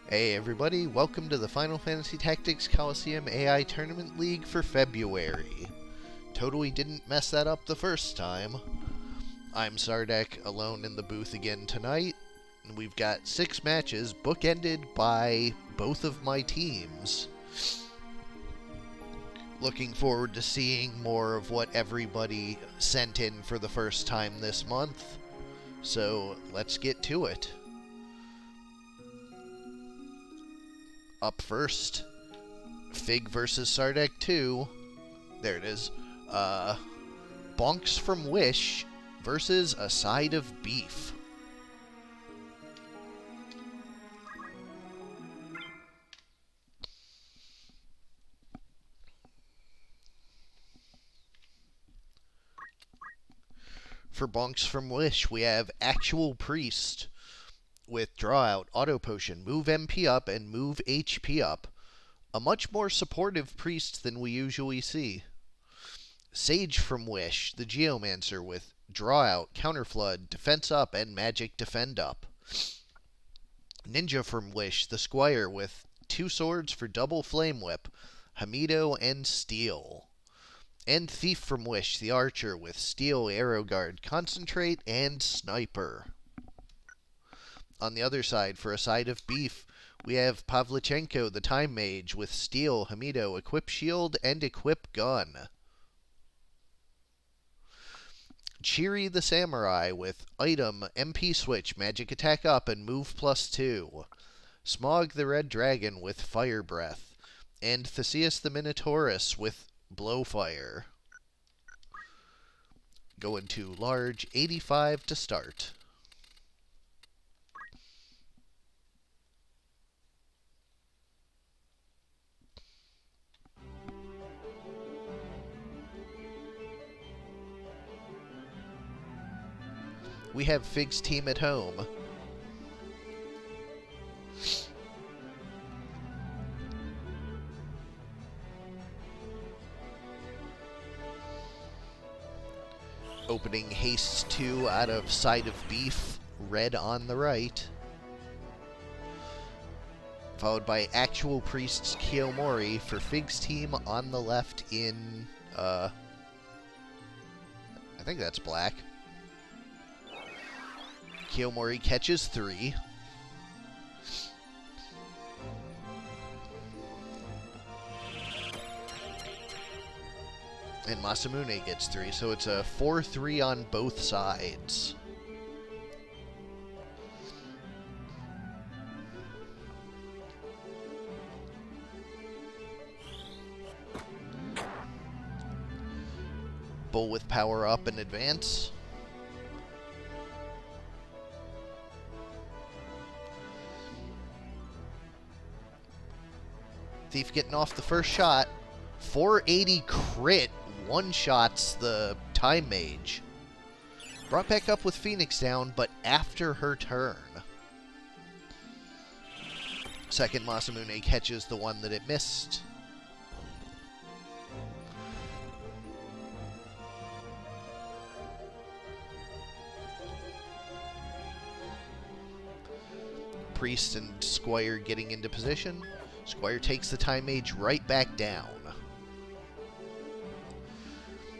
Hey everybody, welcome to the Final Fantasy Tactics Colosseum AI Tournament League for February. Totally didn't mess that up the first time. I'm Sardek, alone in the booth again tonight, and we've got 6 matches bookended by both of my teams. Looking forward to seeing more of what everybody sent in for the first time this month, so let's get to it. Up first, Fig versus Sardek 2. There it is. Bonks from Wish versus a side of beef. For Bonks from Wish, we have Actual Priest with Draw Out, Auto Potion, Move MP up, and Move HP up. A much more supportive priest than we usually see. Sage from Wish, the Geomancer with Draw Out, Counter Flood, Defense up, and Magic Defend up. Ninja from Wish, the Squire with 2 swords for double Flame Whip, Hamido, and Steel. And Thief from Wish, the Archer with Steel, Arrow Guard, Concentrate, and Sniper. On the other side, for a side of beef, we have Pavlichenko, the Time Mage, with Steel, Hamido, Equip Shield, and Equip Gun. Chiri, the Samurai, with Item, MP Switch, Magic Attack up, and Move +2. Smog, the Red Dragon, with Fire Breath. And Theseus, the Minotaurus, with Blowfire. Going to large 85 to start. We have Fig's team at home. Opening Haste 2 out of Side of Beef, red on the right. Followed by Actual Priest's Kiyomori for Fig's team on the left in, I think that's black. Kiyomori catches 3. And Masamune gets 3, so it's a 4-3 on both sides. Bull with power up and advance. Thief getting off the first shot. 480 crit one-shots the Time Mage. Brought back up with Phoenix down, but after her turn. Second Masamune catches the one that it missed. Priest and Squire getting into position. Squire takes the Time Mage right back down.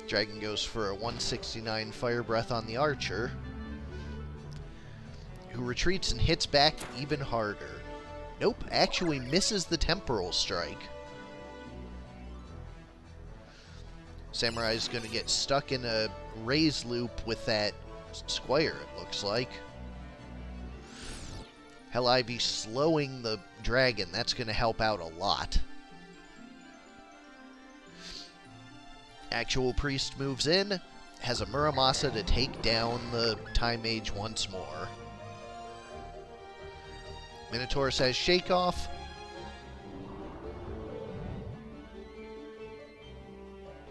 Dragon goes for a 169 Fire Breath on the Archer, who retreats and hits back even harder. Nope, actually misses the Temporal Strike. Samurai's going to get stuck in a raise loop with that Squire, it looks like. Hell Ivy slowing the dragon. That's going to help out a lot. Actual Priest moves in. Has a Muramasa to take down the Time Mage once more. Minotaurus has Shake Off.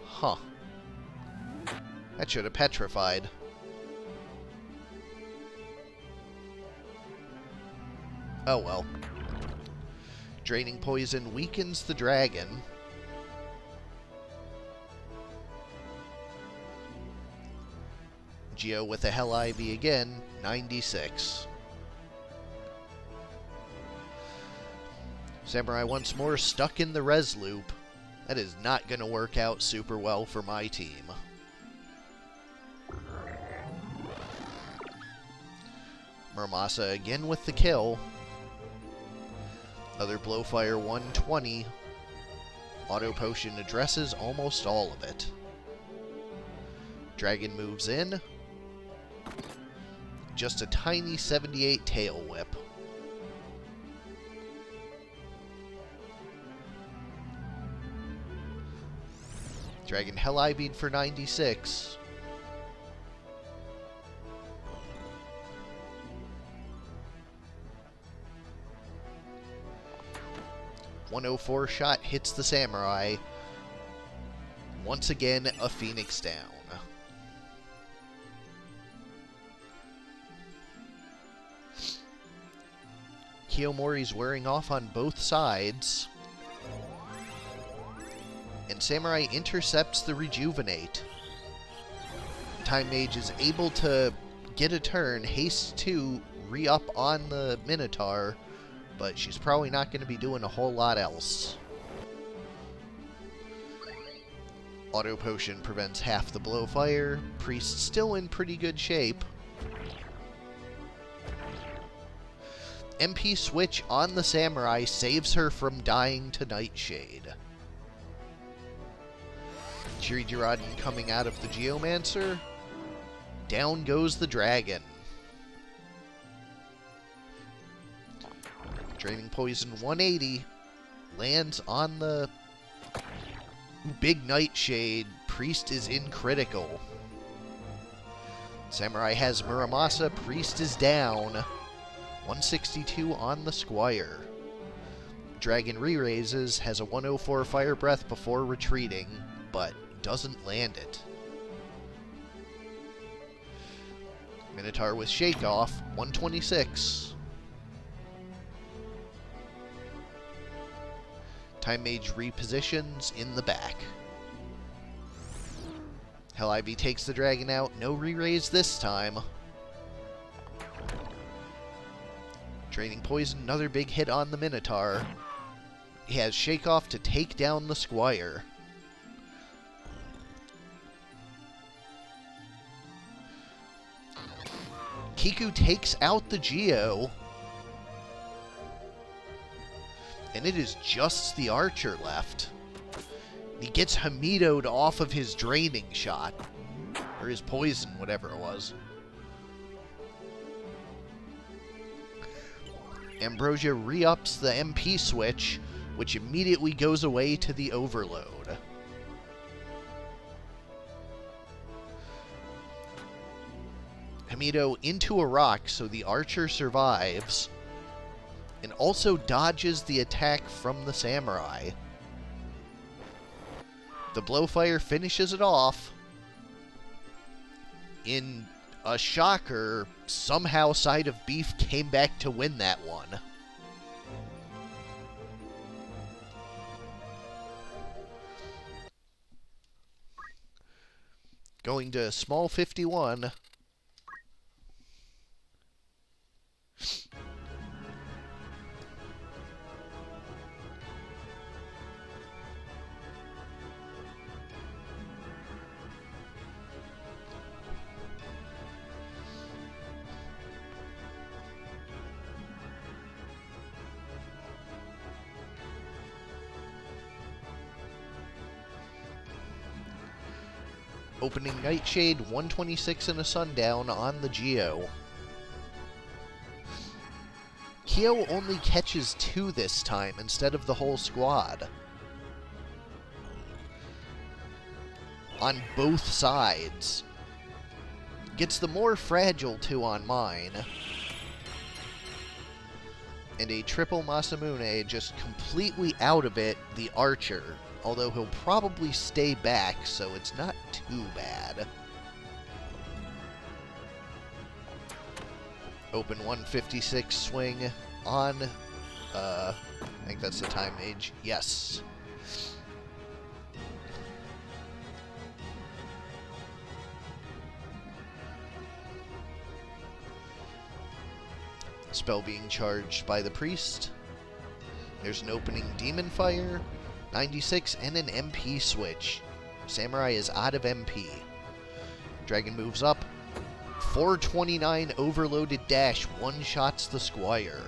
Huh. That should have petrified. Oh well. Draining Poison weakens the dragon. Geo with a Hell Ivy again, 96. Samurai once more stuck in the res loop. That is not going to work out super well for my team. Muramasa again with the kill. Other Blowfire 120. Auto Potion addresses almost all of it. Dragon moves in. Just a tiny 78 Tail Whip. Dragon Hell Ivied for 96. .104 shot hits the Samurai. Once again, a Phoenix down. Kiyomori's wearing off on both sides. And Samurai intercepts the Rejuvenate. Time Mage is able to get a turn, haste 2, re-up on the Minotaur, but she's probably not going to be doing a whole lot else. Auto Potion prevents half the Blowfire. Priest still in pretty good shape. MP switch on the Samurai saves her from dying to Nightshade. Chiri-Jiraden coming out of the Geomancer. Down goes the Dragon. Draining Poison 180. Lands on the big Nightshade. Priest is in critical. Samurai has Muramasa. Priest is down. 162 on the Squire. Dragon re-raises, has a 104 Fire Breath before retreating, but doesn't land it. Minotaur with Shake Off, 126. Time Mage repositions in the back. Hell Ivy takes the dragon out, no re-raise this time. Draining Poison, another big hit on the Minotaur. He has Shake Off to take down the Squire. Kiku takes out the Geo. And it is just the Archer left. He gets Hamido'd off of his draining shot. Or his poison, whatever it was. Ambrosia re-ups the MP switch, which immediately goes away to the Overload. Hamido into a rock, so the Archer survives, and also dodges the attack from the Samurai. The Blowfire finishes it off. In a shocker, somehow Side of Beef came back to win that one. Going to small 51. Opening Nightshade, 126 and a Sundown on the Geo. Kyo only catches 2 this time instead of the whole squad. On both sides. Gets the more fragile 2 on mine. And a triple Masamune just completely out of it, the Archer. Although he'll probably stay back, so it's not too bad. Open 156 swing on, I think that's the Time Mage. Yes. Spell being charged by the Priest. There's an opening Demon Fire, 96, and an MP switch. Samurai is out of MP. Dragon moves up. 429 overloaded dash, one-shots the Squire.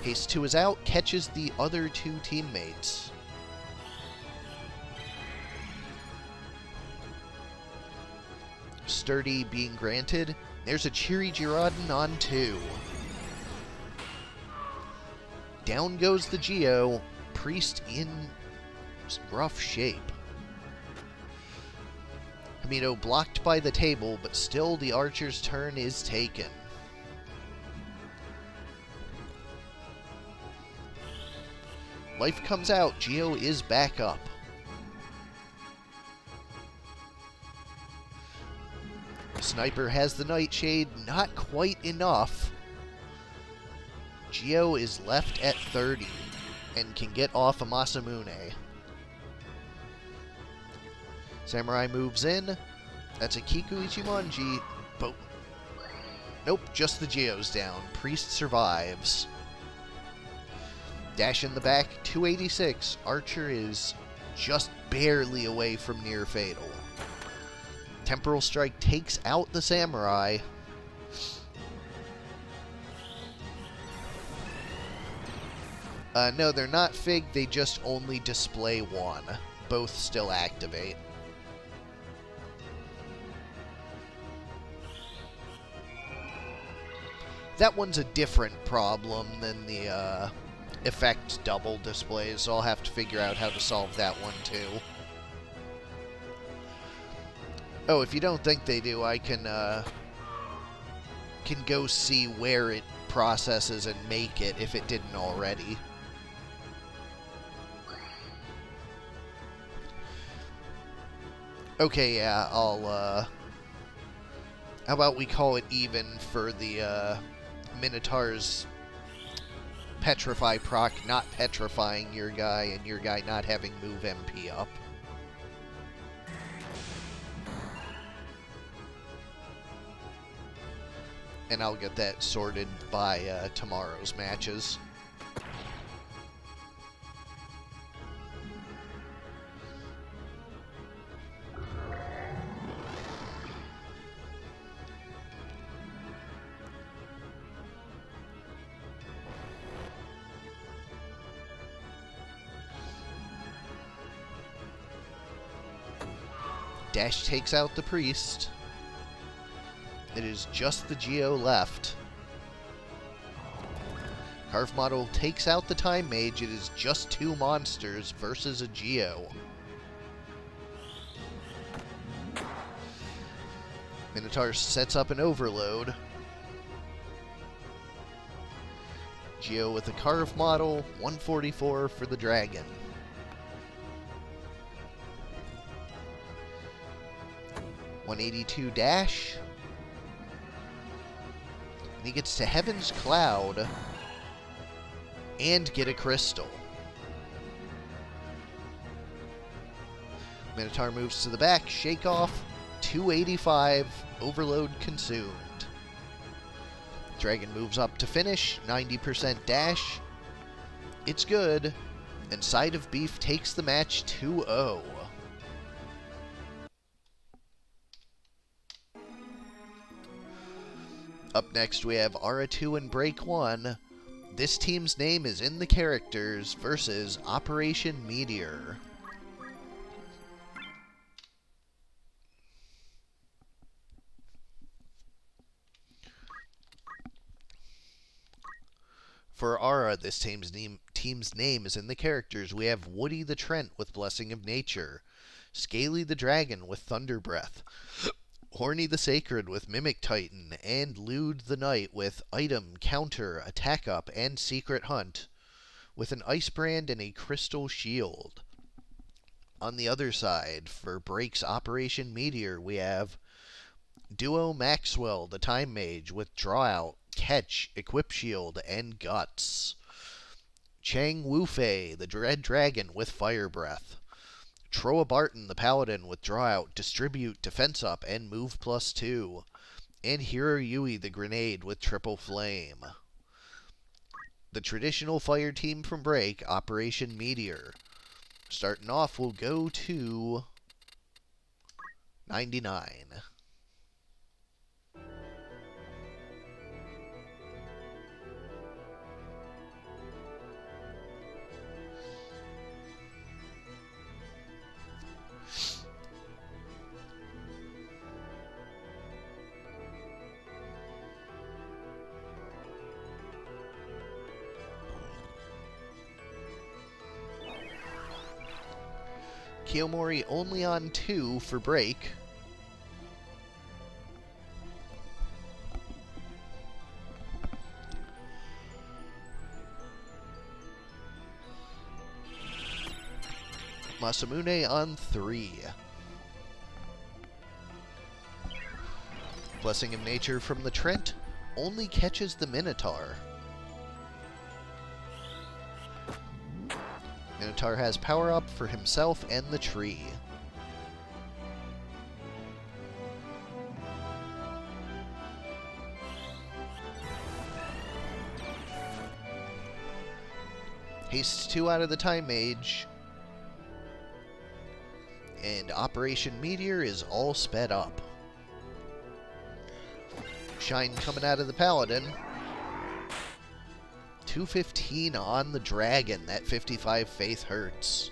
Haste 2 is out, catches the other two teammates. Sturdy being granted. There's a Cheery Girardin on 2. Down goes the Geo. Priest in rough shape. Hamido blocked by the table, but still the archer's turn is taken. Life comes out. Geo is back up. Sniper has the Nightshade. Not quite enough. Geo is left at 30 and can get off a Masamune. Samurai moves in. That's a Kiku Ichimonji. But nope, just the Geo's down. Priest survives. Dash in the back, 286. Archer is just barely away from near fatal. Temporal Strike takes out the Samurai. No, they're not Fig, they just only display one. Both still activate. That one's a different problem than the effect double displays, so I'll have to figure out how to solve that one too. Oh, if you don't think they do, I can go see where it processes and make it if it didn't already. Okay, yeah, I'll, how about we call it even for the, Minotaur's Petrify proc not petrifying your guy, and your guy not having move MP up. And I'll get that sorted by, tomorrow's matches. Dash takes out the Priest. It is just the Geo left. Carve Model takes out the Time Mage. It is just two monsters versus a Geo. Minotaur sets up an Overload. Geo with a Carve Model. 144 for the Dragon. .182 dash. And he gets to Heaven's Cloud and get a crystal. Minotaur moves to the back, shake off, 285, overload consumed. Dragon moves up to finish, 90% dash. It's good, and Side of Beef takes the match 2-0. Up next, we have Ara 2 and Break 1. This team's name is in the characters versus Operation Meteor. For Ara, this team's name is in the characters. We have Woody the Trent with Blessing of Nature, Scaly the Dragon with Thunder Breath, Horny the Sacred with Mimic Titan, and Lude the Knight with Item, Counter, Attack Up, and Secret Hunt, with an Ice Brand and a Crystal Shield. On the other side, for Break's Operation Meteor, we have Duo Maxwell, the Time Mage, with Draw Out, Catch, Equip Shield, and Guts. Chang Wufei, the Dread Dragon, with Fire Breath. Troa Barton, the Paladin, with Draw Out, Distribute, Defense Up, and Move +2. And Hiro Yui, the Grenade, with Triple Flame. the traditional fire team from break, Operation Meteor. Starting off, we'll go to 99. Kiyomori only on 2 for break. Masamune on 3. Blessing of Nature from the Trent only catches the Minotaur. Minotaur has power up for himself and the tree. Haste 2 out of the Time Mage. And Operation Meteor is all sped up. Shine coming out of the Paladin. 215 on the Dragon. That 55 Faith hurts.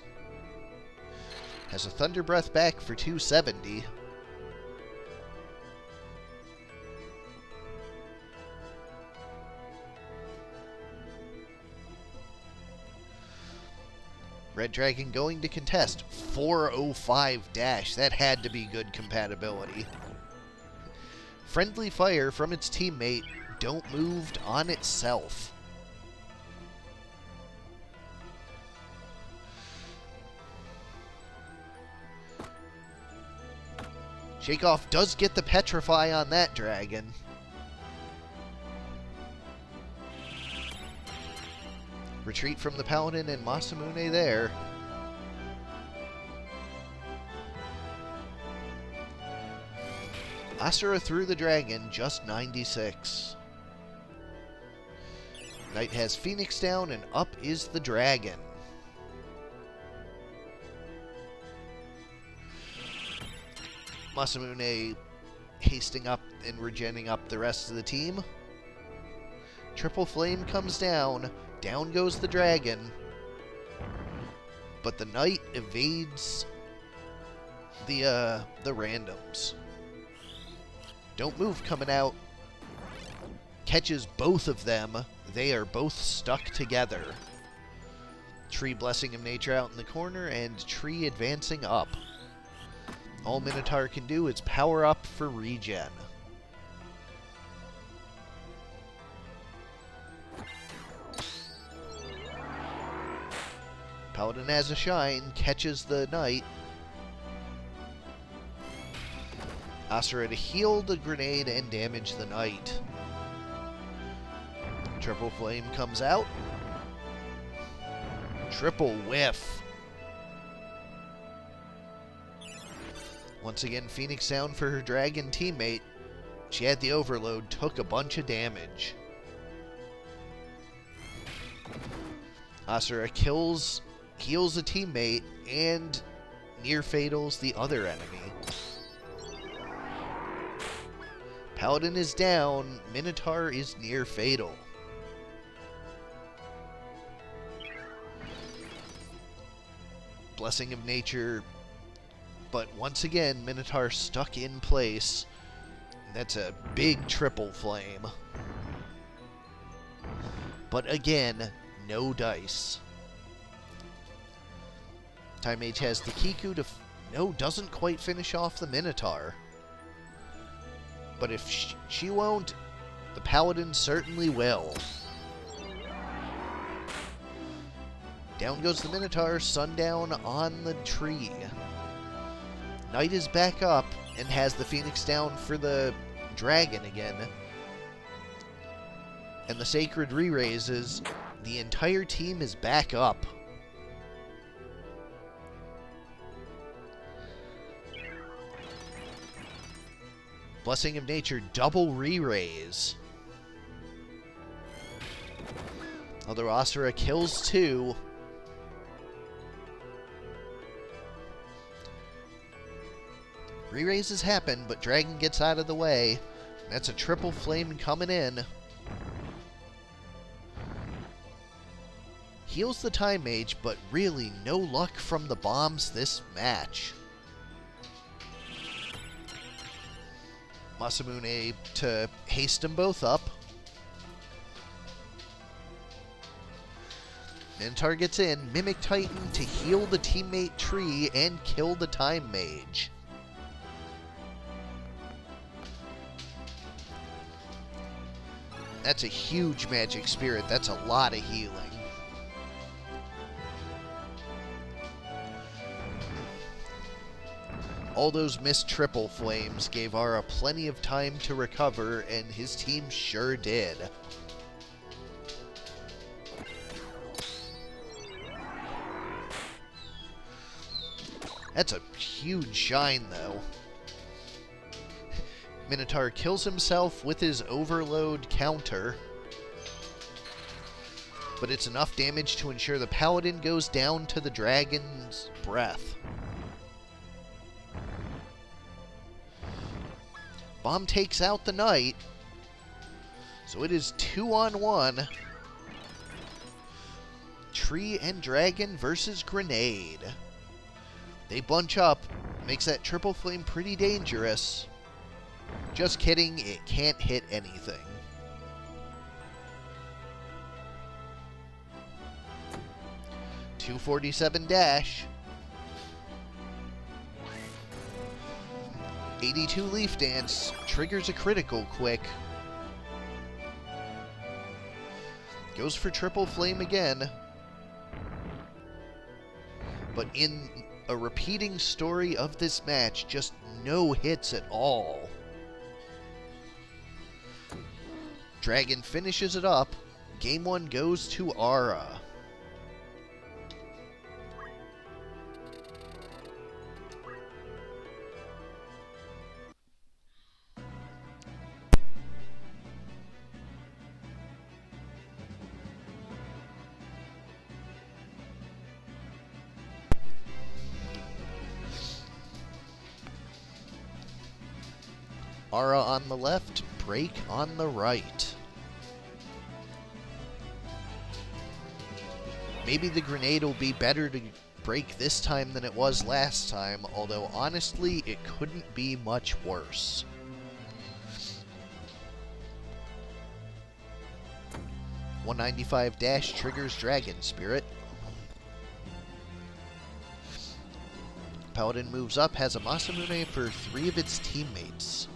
Has a Thunder Breath back for 270. Red Dragon going to contest. 405 dash. That had to be good compatibility. Friendly fire from its teammate. Don't moved on itself. Shakeoff does get the Petrify on that dragon. Retreat from the Paladin and Masamune there. Asura through the dragon, just 96. Knight has Phoenix down, and up is the dragon. Masamune hasting up and regenning up the rest of the team. Triple Flame comes down. Down goes the dragon. But the knight evades the randoms. Don't move coming out. Catches both of them. They are both stuck together. Tree Blessing of Nature out in the corner, and Tree advancing up. All Minotaur can do is power up for regen. Paladin has a shine, catches the knight. Asura to heal the grenade and damage the knight. Triple Flame comes out. Triple whiff. Once again, Phoenix down for her dragon teammate. She had the overload, took a bunch of damage. Asura heals a teammate and near fatals the other enemy. Paladin is down, Minotaur is near fatal. Blessing of Nature, but once again, Minotaur stuck in place. That's a big triple flame. But again, no dice. Time Mage has the Kiku to... No, doesn't quite finish off the Minotaur. But if she won't, the Paladin certainly will. Down goes the Minotaur, sundown on the tree. Knight is back up and has the Phoenix down for the dragon again. And the Sacred re-raises. The entire team is back up. Blessing of Nature, double re-raise. Although Asura kills 2. Re-raises happen, but Dragon gets out of the way. That's a triple flame coming in. Heals the Time Mage, but really no luck from the bombs this match. Masamune to haste them both up. Minotaur gets in. Mimic Titan to heal the teammate tree and kill the Time Mage. That's a huge magic spirit. That's a lot of healing. All those missed triple flames gave Ara plenty of time to recover, and his team sure did. That's a huge shine, though. Minotaur kills himself with his overload counter, but it's enough damage to ensure the Paladin goes down to the Dragon's breath. Bomb takes out the Knight, so it is 2-on-1. Tree and Dragon versus Grenade. They bunch up, makes that triple flame pretty dangerous. Just kidding, it can't hit anything. .247 dash. 82 Leaf Dance triggers a critical quick. Goes for triple flame again. But in a repeating story of this match, just no hits at all. Dragon finishes it up. Game 1 goes to Ara. Ara on the left, Break on the right. Maybe the grenade will be better to break this time than it was last time, although honestly, it couldn't be much worse. .195 dash triggers Dragon Spirit. Paladin moves up, has a Masamune for 3 of its teammates.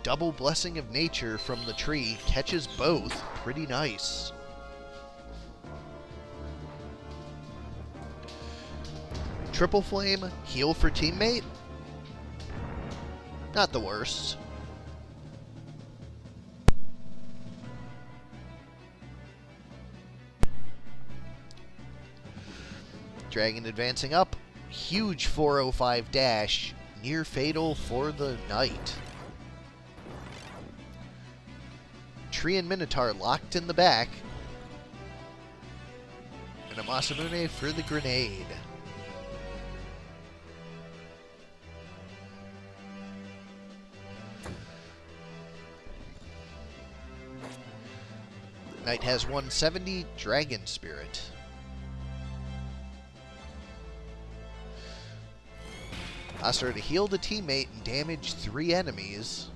Double Blessing of Nature from the tree catches both. Pretty nice. Triple Flame, heal for teammate. Not the worst. Dragon advancing up. Huge 405 dash. Near fatal for the Knight. Tree and Minotaur locked in the back. And a Masamune for the grenade. Knight has 170 Dragon Spirit. Asura to heal the teammate and damage 3 enemies.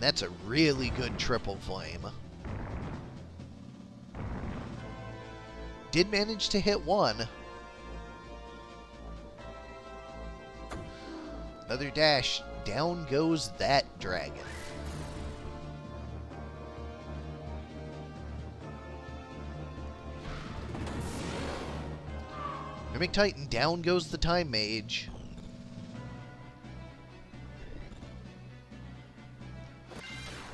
That's a really good triple flame. Did manage to hit 1. Another dash. Down goes that dragon. Mimic Titan, down goes the Time Mage.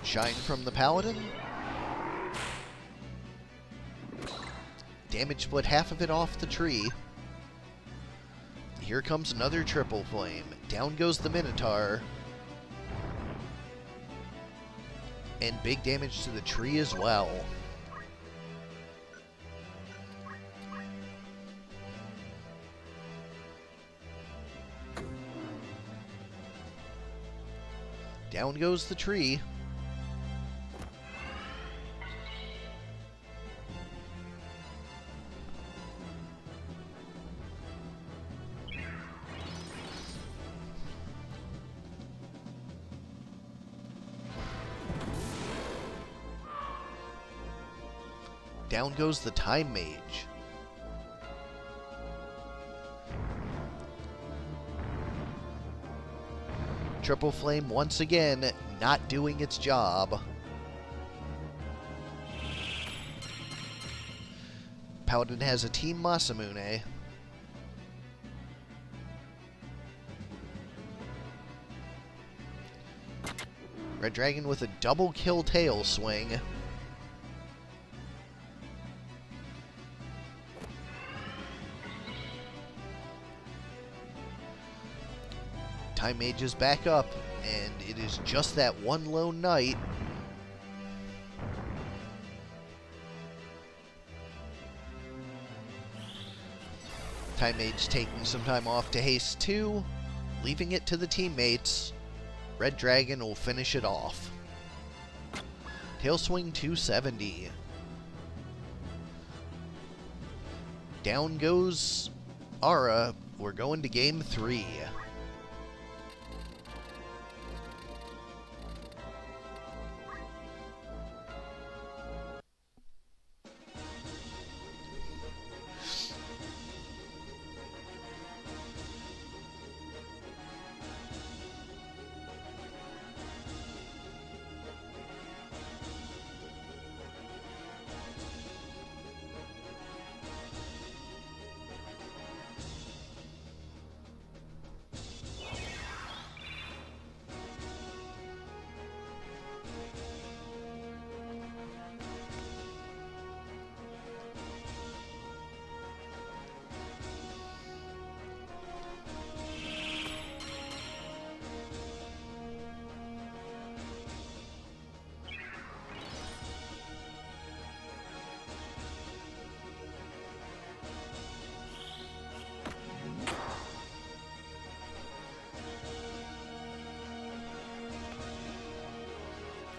Shine from the Paladin. Damage split half of it off the tree. here comes another triple flame. Down goes the Minotaur. And big damage to the tree as well. Down goes the tree. Down goes the Time Mage. Triple Flame once again not doing its job. Paladin has a Team Masamune. Red Dragon with a double kill tail swing. Time Mage is back up, and it is just that one lone knight. Time Mage taking some time off to haste 2, leaving it to the teammates. Red Dragon will finish it off. Tail swing 270. Down goes Ara. We're going to game 3.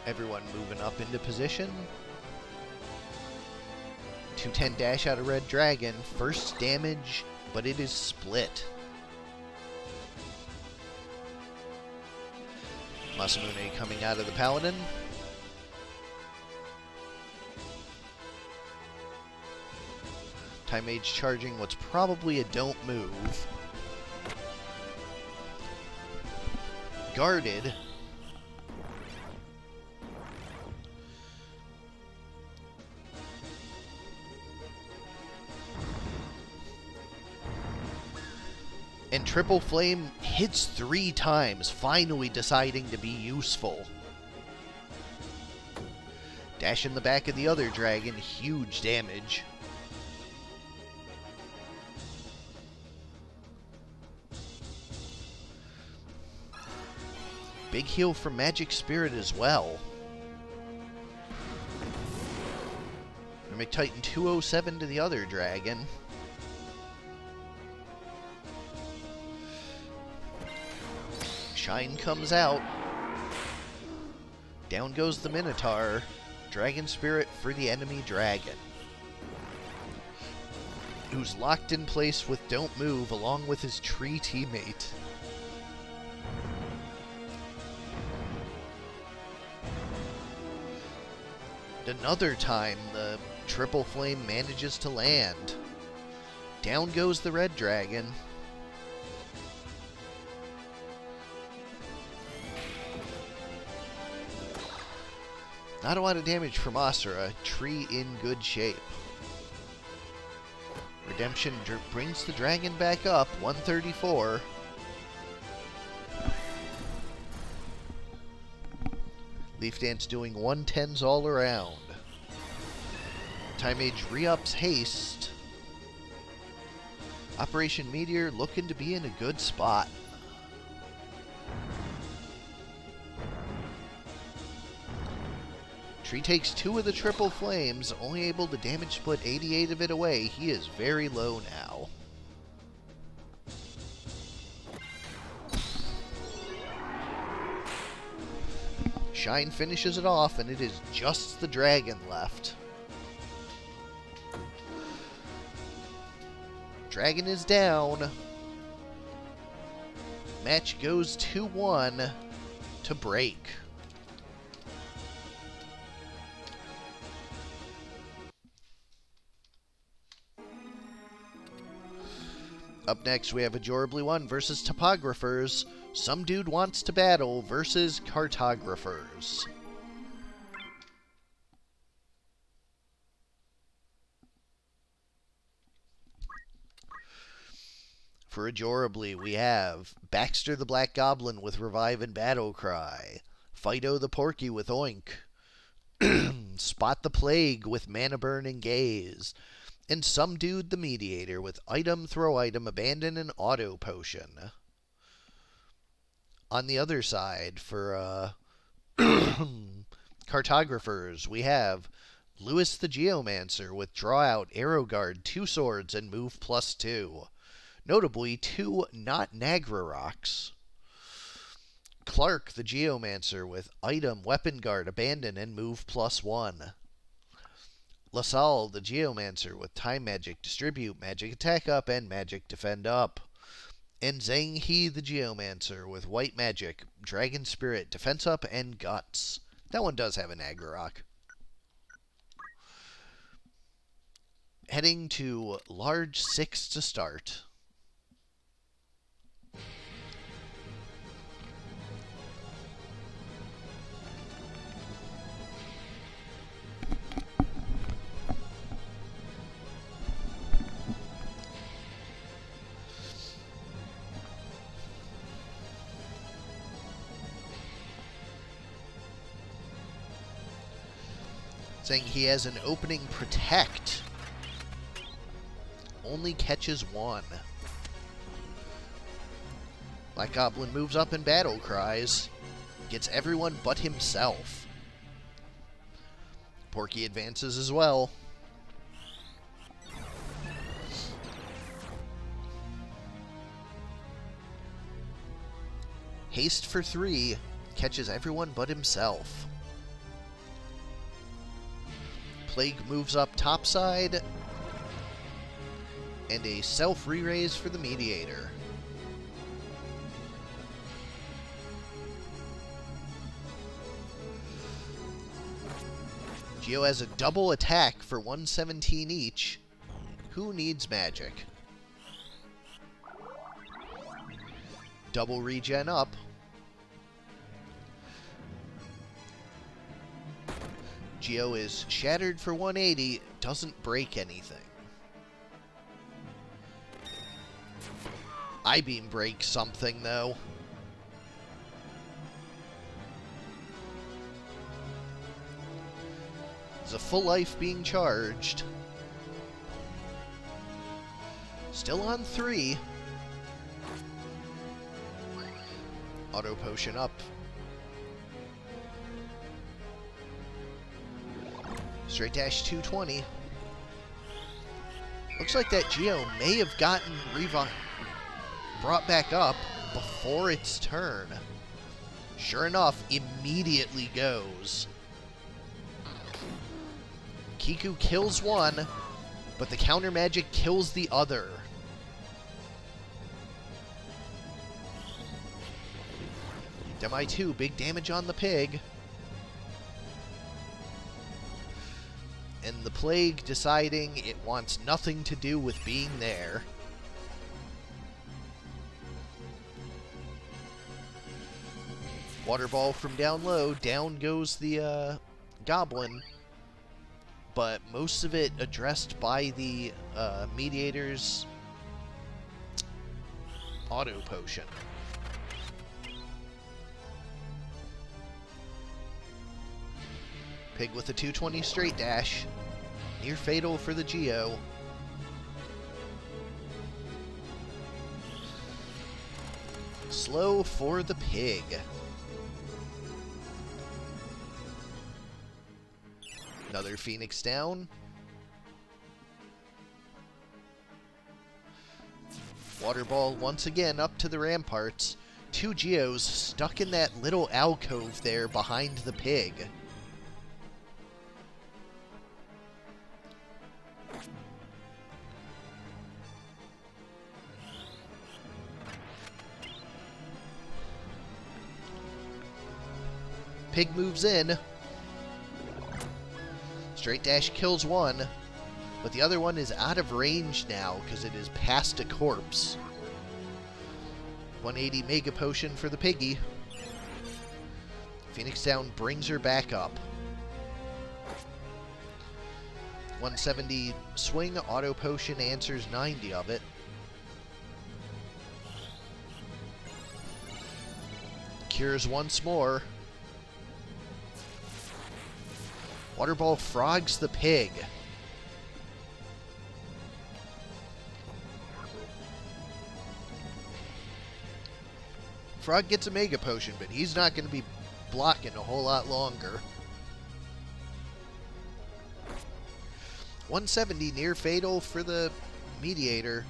Everyone moving up into position. 210 dash out of Red Dragon. First damage, but it is split. Masamune coming out of the Paladin. Time Mage charging what's probably a don't move. Guarded. And Triple Flame hits 3 times, finally deciding to be useful. Dash in the back of the other dragon, huge damage. Big heal from Magic Spirit as well. McTitan 207 to the other dragon. Shine comes out. Down goes the Minotaur. Dragon Spirit for the enemy dragon, who's locked in place with Don't Move along with his tree teammate. Another time the Triple Flame manages to land. Down goes the Red Dragon. Not a lot of damage from Asura. Tree in good shape. Redemption brings the dragon back up. 134. Leaf Dance doing 110s all around. Time Mage re-ups haste. Operation Meteor looking to be in a good spot. Tree takes 2 of the triple flames, only able to damage split 88 of it away. He is very low now. Shine finishes it off, and it is just the dragon left. Dragon is down. Match goes 2-1 to break. Up next, we have Ajorably 1 versus Topographers. Some Dude Wants to Battle versus Cartographers. For Ajorably, we have Baxter the Black Goblin with Revive and Battle Cry, Fido the Porky with Oink, Spot the Plague with Mana Burn and Gaze, and Some Dude the Mediator with Item, Throw Item, Abandon, and Auto Potion. On the other side, for Cartographers, we have Lewis the Geomancer with Draw Out, Arrow Guard, 2 Swords, and Move +2. Notably, 2 not Nagra rocks. Clark the Geomancer with Item, Weapon Guard, Abandon, and Move +1. LaSalle the Geomancer with Time Magic, Distribute, Magic Attack Up, and Magic Defend Up. And Zhang He the Geomancer with White Magic, Dragon Spirit, Defense Up, and Guts. That one does have a Nagra rock. Heading to Large 6 to start. Saying he has an opening Protect. Only catches 1. Black Goblin moves up in Battle Cries. Gets everyone but himself. Porky advances as well. Haste for 3. Catches everyone but himself. Plague moves up topside, and a self re-raise for the Mediator. Geo has a double attack for 117 each. Who needs magic? Double regen up. Geo is shattered for 180, doesn't break anything. I-Beam breaks something, though. There's a full life being charged. Still on 3. Auto Potion up. Straight dash 220. Looks like that Geo may have gotten brought back up before its turn. Sure enough, immediately goes. Kiku kills one, but the counter magic kills the other. Demi 2, big damage on the pig. And the Plague deciding it wants nothing to do with being there. Water Ball from down low. Down goes the Goblin. But most of it addressed by the Mediator's Auto Potion. Pig with a 220 straight dash. Near fatal for the Geo. Slow for the pig. Another Phoenix down. Water Ball once again up to the ramparts. 2 Geos stuck in that little alcove there behind the pig. Pig moves in. Straight dash kills one, but the other one is out of range now because it is past a corpse. 180 Mega Potion for the piggy. Phoenix down brings her back up. 170 swing, Auto Potion answers 90 of it. Cures once more. Water Ball frogs the pig. Frog gets a Mega Potion, but he's not going to be blocking a whole lot longer. 170 near fatal for the Mediator.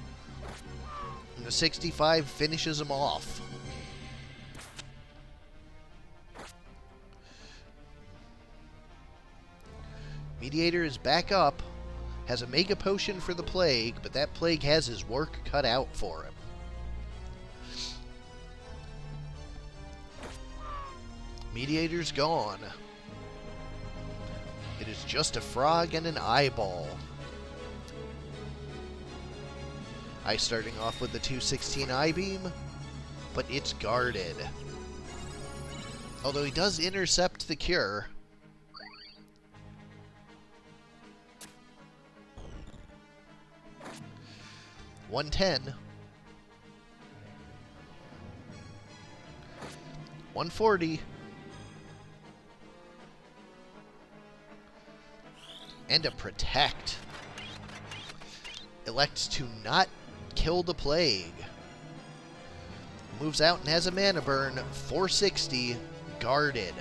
And the 65 finishes him off. Mediator is back up, has a Mega Potion for the Plague, but that Plague has his work cut out for him. Mediator's gone. It is just a frog and an eyeball. Ice starting off with the 216 I-Beam, but it's guarded. Although he does intercept the cure. $110. 140. And a Protect. Elects to not kill the Plague. Moves out and has a mana burn. 460. Guarded.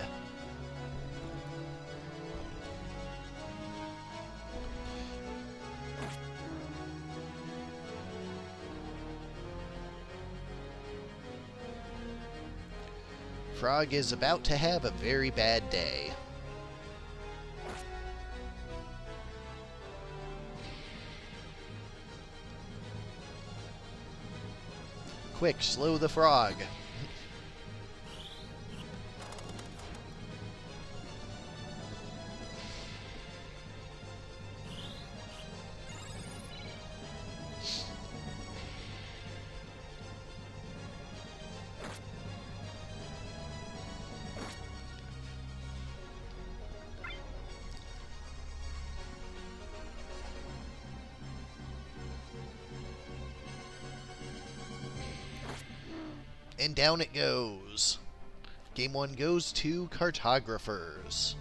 Frog is about to have a very bad day. Quick, slow the frog. And down it goes. Game 1 goes to Cartographers.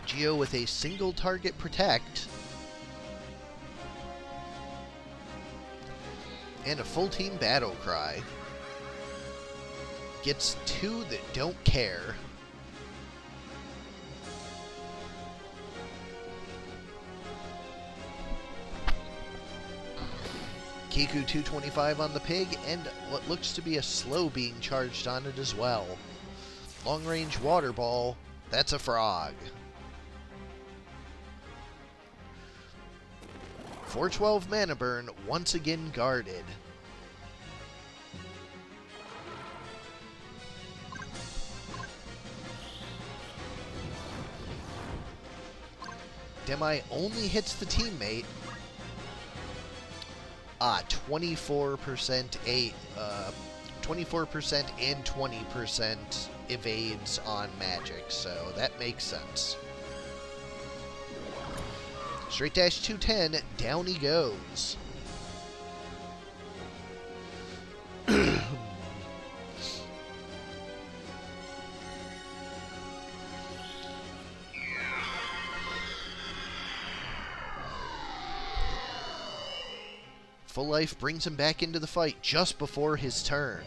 Geo with a single target protect. And a full team battle cry. Gets 2 that don't care. Kiku 225 on the pig, and what looks to be a slow being charged on it as well. Long range water ball, that's a frog. 412 mana burn, once again guarded. Demi only hits the teammate. 24% 24% and 20% evades on magic, so that makes sense. Straight dash 210, down he goes. Full life brings him back into the fight just before his turn.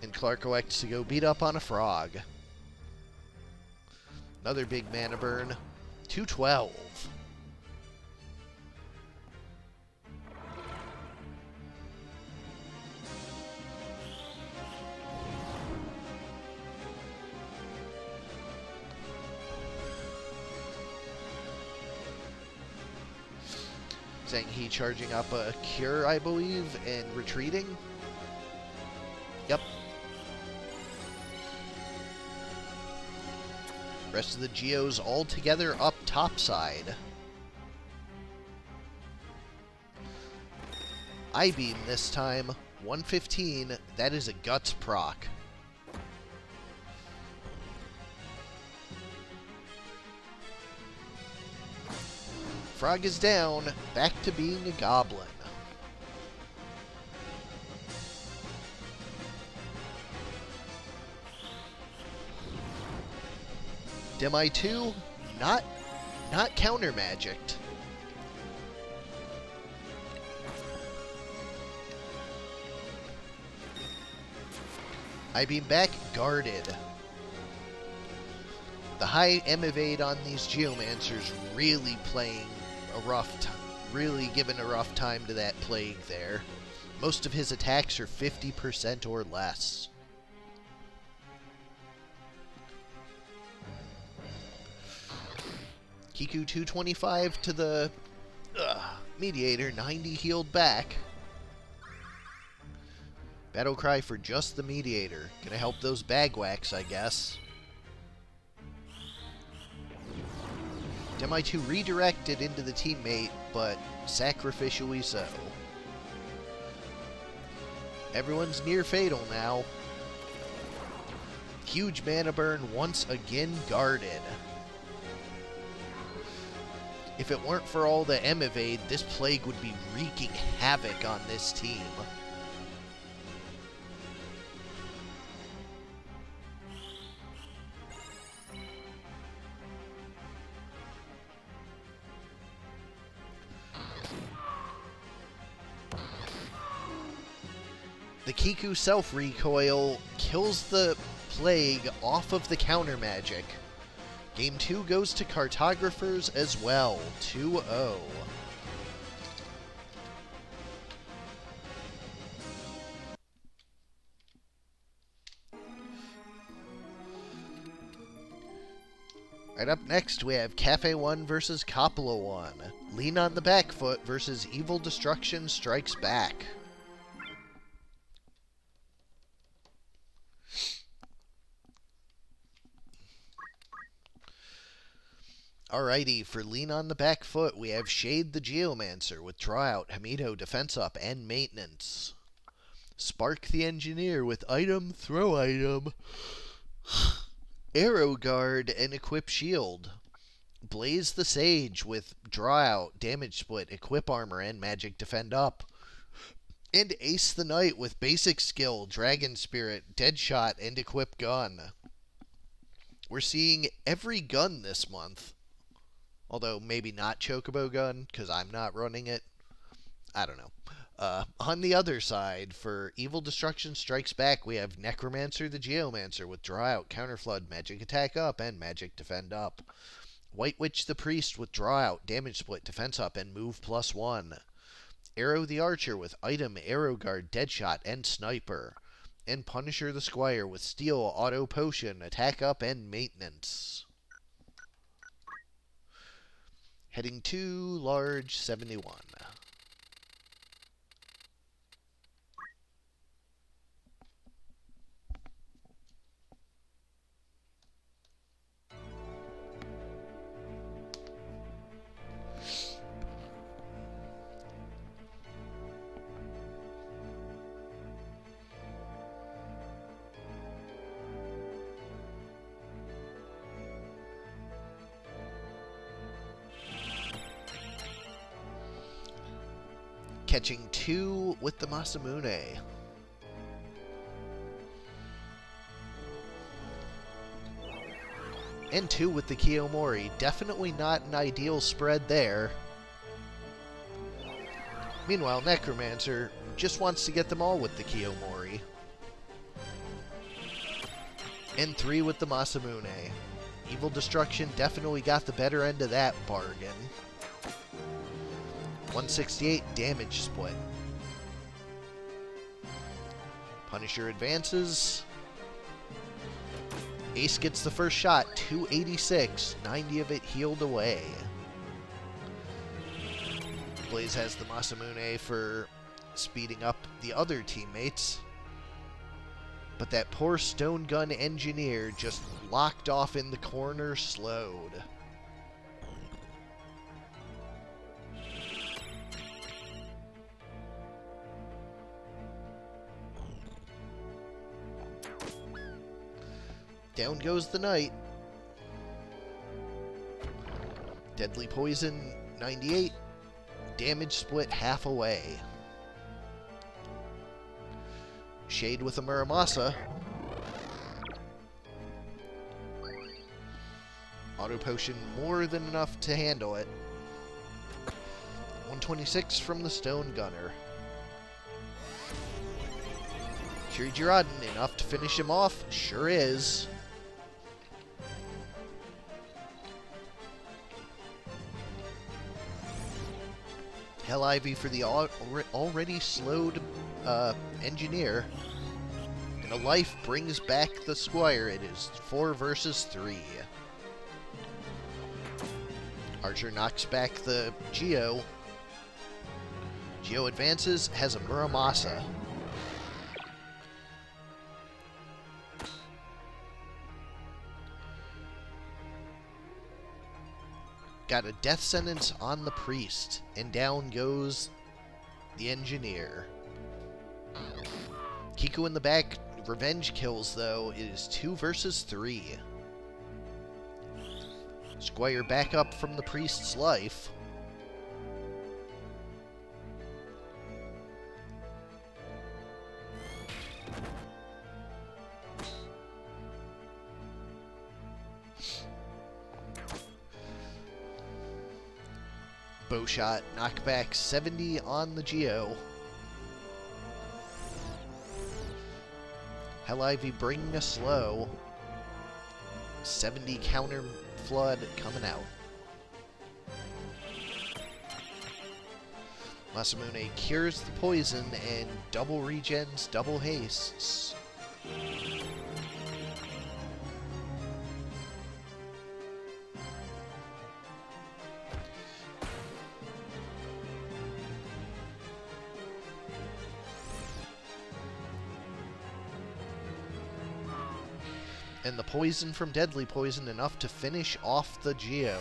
And Clark elects to go beat up on a frog. Another big mana burn. 212. Saying he charging up a Cure, I believe, and retreating. Yep. Rest of the Geos all together up topside. I-Beam this time. 115. That is a Guts proc. Frog is down, back to being a goblin. Demi 2, not counter magicked. I-Beam back, guarded. The high M evade on these Geomancers really playing a rough time, really giving a rough time to that plague there. Most of his attacks are 50% or less. Kiku 225 to the Mediator, 90 healed back. Battle cry for just the Mediator. Gonna help those bagwacks, I guess. Demi 2 redirected into the teammate, but sacrificially so. Everyone's near fatal now. Huge mana burn, once again guarded. If it weren't for all the M evade, this plague would be wreaking havoc on this team. The Kiku self-recoil kills the plague off of the counter magic. Game 2 goes to Cartographers as well, 2-0. Right up next, we have Kaffe 1 versus Coppola 1. Lean on the back foot versus Evil Destruction Strikes Back. Alrighty, for Lean on the Back Foot, we have Shade the Geomancer with Draw Out, Hamido, Defense Up, and Maintenance. Spark the Engineer with Item, Throw Item, Arrow Guard, and Equip Shield. Blaze the Sage with Draw Out, Damage Split, Equip Armor, and Magic Defend Up. And Ace the Knight with Basic Skill, Dragon Spirit, Deadshot, and Equip Gun. We're seeing every gun this month. Although, maybe not Chocobo Gun, because I'm not running it. I don't know. On the other side, for Evil Destruction Strikes Back, we have Necromancer the Geomancer with Draw Out, Counterflood, Magic Attack Up, and Magic Defend Up. White Witch the Priest with Draw Out, Damage Split, Defense Up, and Move +1. Arrow the Archer with Item, Arrow Guard, Deadshot, and Sniper. And Punisher the Squire with Steel, Auto Potion, Attack Up, and Maintenance. Heading to Large 71. catching 2 with the Masamune. And 2 with the Kiyomori. Definitely not an ideal spread there. Meanwhile, Necromancer just wants to get them all with the Kiyomori. And 3 with the Masamune. Evil Destruction definitely got the better end of that bargain. 168 damage split. Punisher advances. Ace gets the first shot, 286, 90 of it healed away. Blaze has the Masamune for speeding up the other teammates. But that poor Stone Gun Engineer just locked off in the corner, slowed. Down goes the Knight. Deadly Poison, 98. Damage split half away. Shade with a Muramasa. Auto Potion more than enough to handle it. 126 from the Stone Gunner. Shurijiradon enough to finish him off? Sure is. Hell Ivy for the already slowed Engineer. And a life brings back the Squire. It is 4 versus 3. Archer knocks back the Geo. Geo advances, has a Muramasa. Got a death sentence on the Priest, and down goes the Engineer. Kiku in the back, revenge kills though. It is 2 versus 3. Squire back up from the Priest's life. Bowshot, knockback 70 on the Geo. Hell Ivy bringing us slow. 70 counter flood coming out. Masamune cures the poison and double regens, double hastes. And the poison from Deadly Poison enough to finish off the Geo.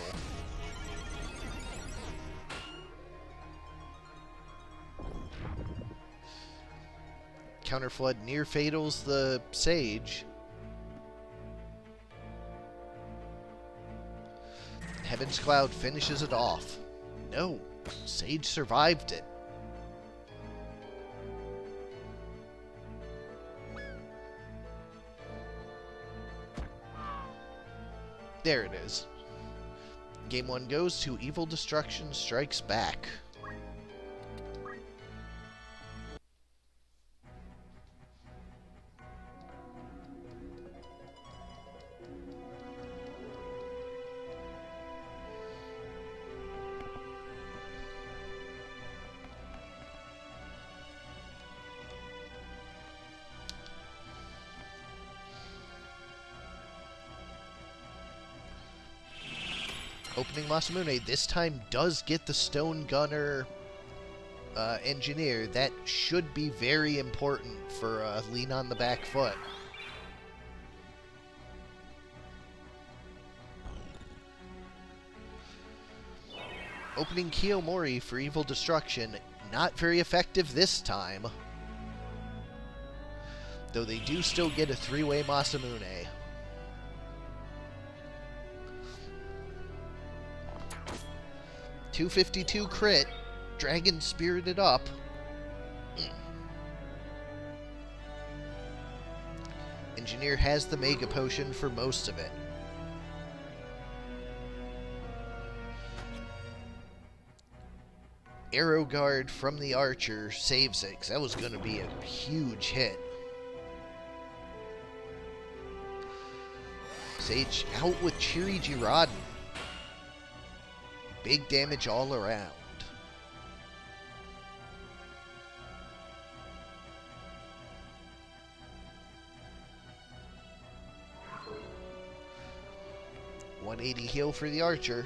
Counterflood near fatals the Sage. Heaven's Cloud finishes it off. No, Sage survived it. There it is. Game 1 goes to Evil Destruction Strikes Back. Opening Masamune this time does get the Stone Gunner Engineer. That should be very important for lean on the back foot. Opening Kiyomori for Evil Destruction. Not very effective this time. Though they do still get a 3-way Masamune. .252 crit. Dragon spirited up. Engineer has the Mega Potion for most of it. Arrow Guard from the Archer saves it, because that was going to be a huge hit. Sage out with Cheery Girodin. Big damage all around. .180 heal for the Archer.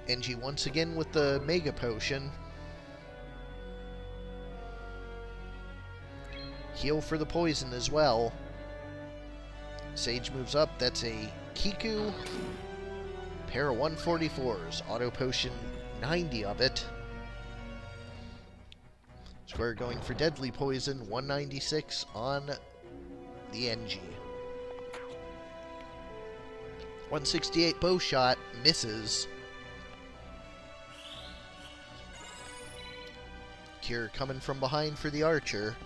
Engie once again with the Mega Potion. Heal for the poison as well. Sage moves up. That's a Kiku. Pair of 144s. Auto Potion 90 of it. Square going for Deadly Poison. 196 on the Engie. 168 Bow Shot. Misses. Cure coming from behind for the Archer.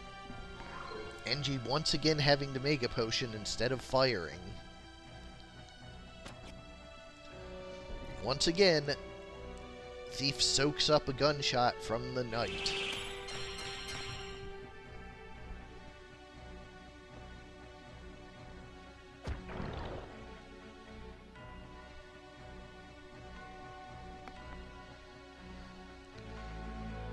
Engie once again having to Mega Potion instead of firing. Once again, Thief soaks up a gunshot from the Knight.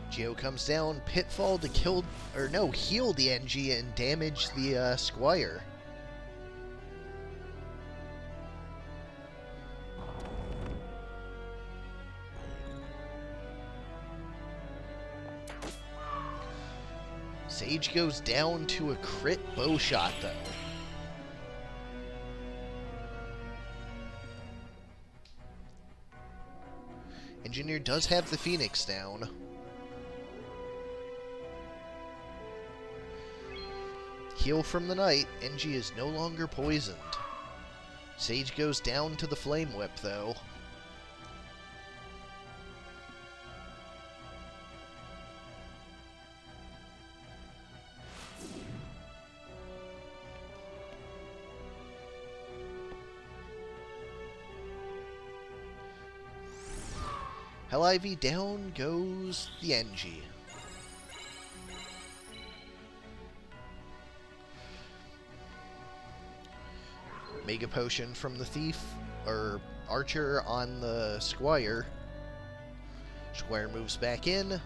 Geo comes down, Pitfall to kill, or no, heal the Engie and damage the Squire. Sage goes down to a crit bow shot, though. Engineer does have the Phoenix down. Heal from the Knight. Engie is no longer poisoned. Sage goes down to the Flame Whip, though. Hell Ivy down goes the Engie. Mega Potion from the Thief, or Archer on the Squire. Squire moves back in.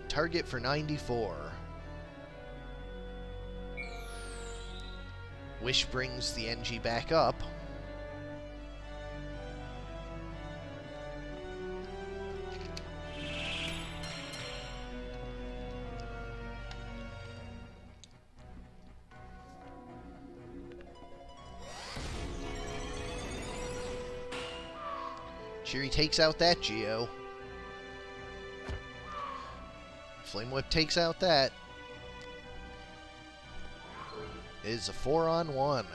Target for 94. Wish brings the Engie back up. Cheery takes out that Geo. Flame Whip takes out that. It is a 4-on-1.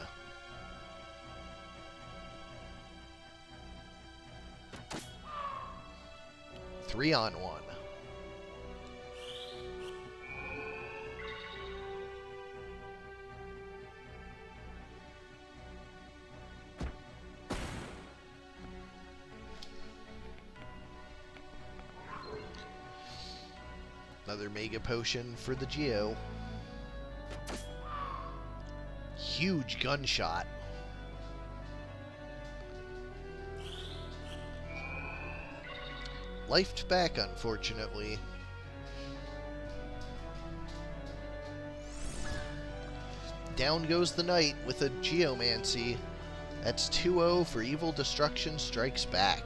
Three-on-1. Another Mega Potion for the Geo. Huge gunshot. Lifed back, unfortunately. Down goes the Knight with a Geomancy. That's 2-0 for Evil Destruction Strikes Back.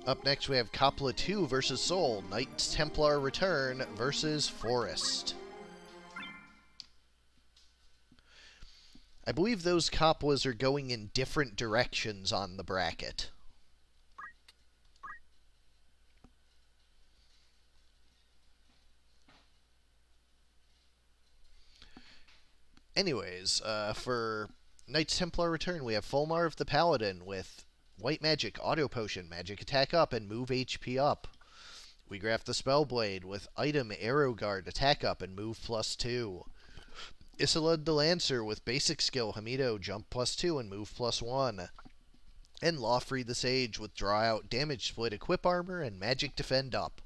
Up next we have Coppola 2 versus Soul. Knights Templar Return versus Forest. I believe those Coppolas are going in different directions on the bracket. Anyways, for Knights Templar Return, we have Fulmar of the Paladin with White Magic, Auto Potion, Magic Attack up, and Move HP up. We graph the Spellblade with Item, Arrow Guard, Attack up, and Move +2. Isolde the Lancer with Basic Skill, Hamido, Jump +2, and Move +1. And Lawfrey the Sage with Draw Out, Damage Split, Equip Armor, and Magic Defend up.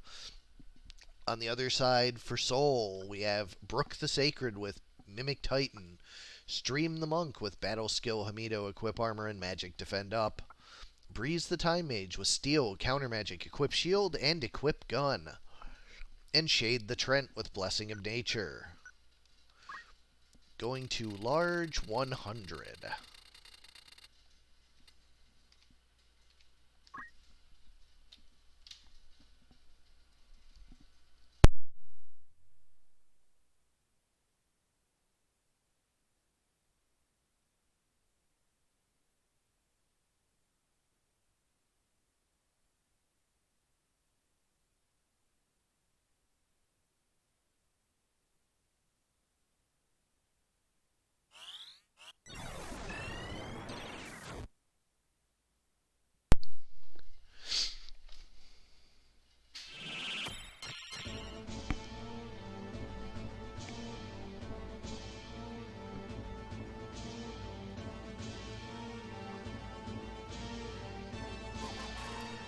On the other side, for Soul, we have Brook the Sacred with Mimic Titan, Stream the Monk with Battle Skill, Hamido, Equip Armor, and Magic Defend up. Breeze the Time Mage with Steel, Counter Magic, Equip Shield, and Equip Gun. And Shade the Trent with Blessing of Nature. Going to large 100.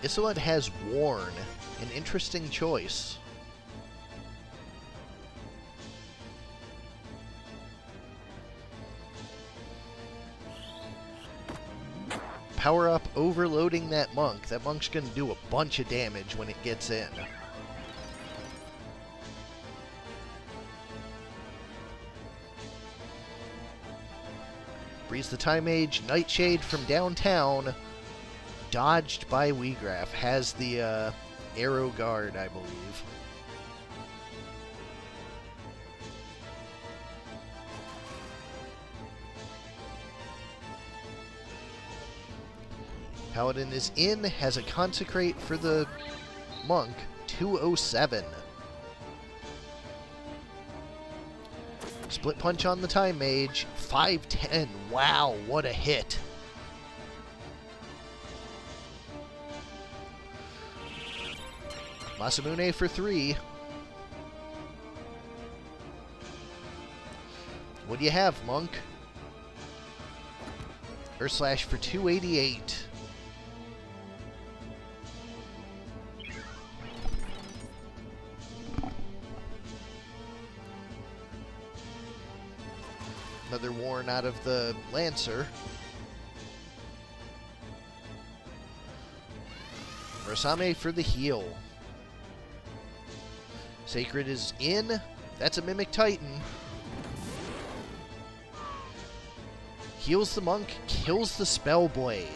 Isolde has Warn, an interesting choice. Power up overloading that monk. That monk's going to do a bunch of damage when it gets in. Breeze the Time Mage, Nightshade from downtown. Dodged by Weegraph. Has the Arrow Guard, I believe. Paladin is in, has a Consecrate for the Monk, 207. Split Punch on the Time Mage, 510. Wow, what a hit. Masamune for 3. What do you have, Monk? Earth Slash for 288. Another Warn out of the Lancer. Rosame for the heal. Sacred is in. That's a Mimic Titan. Heals the Monk, kills the Spellblade.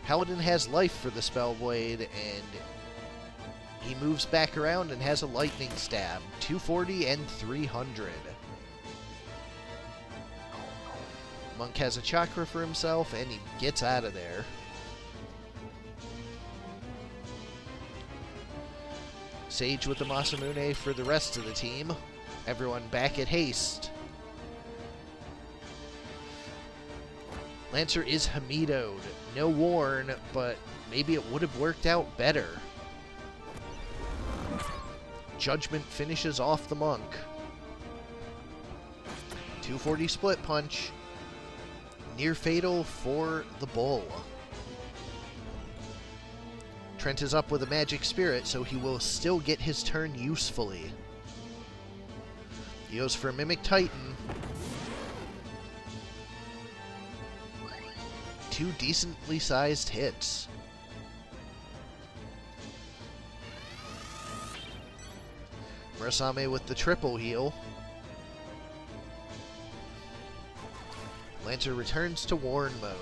Paladin has life for the Spellblade, and he moves back around and has a Lightning Stab. 240 and 300. Monk has a Chakra for himself, and he gets out of there. Sage with the Masamune for the rest of the team. Everyone back at haste. Lancer is Hamido'd. No Warn, but maybe it would have worked out better. Judgment finishes off the Monk. 240 Split Punch. Near Fatal for the Bull. Trent is up with a Magic Spirit, so he will still get his turn usefully. He goes for Mimic Titan. 2 decently sized hits. Murasame with the triple heal. Lancer returns to Warn mode.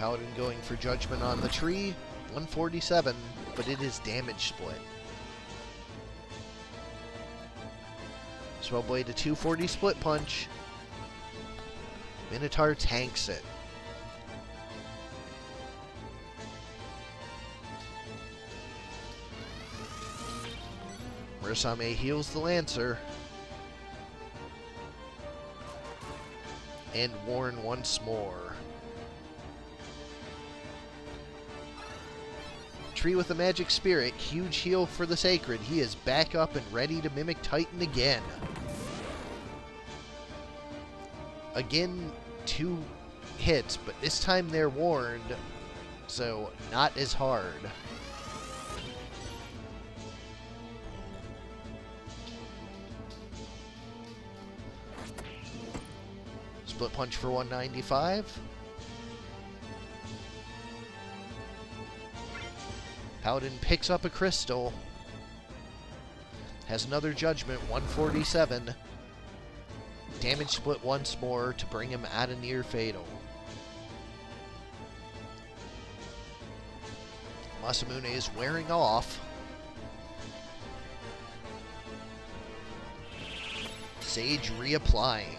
Paladin going for Judgment on the tree. 147, but it is damage split. Spellblade to 240 split punch. Minotaur tanks it. Murasame heals the Lancer. And Warren once more. Tree with a magic spirit. Huge heal for the Sacred. He is back up and ready to mimic Titan again. Again, 2 hits, but this time they're warned, so not as hard. Split punch for 195. Paladin picks up a crystal. Has another Judgment, 147. Damage split once more to bring him out of near fatal. Masamune is wearing off. Sage reapplying.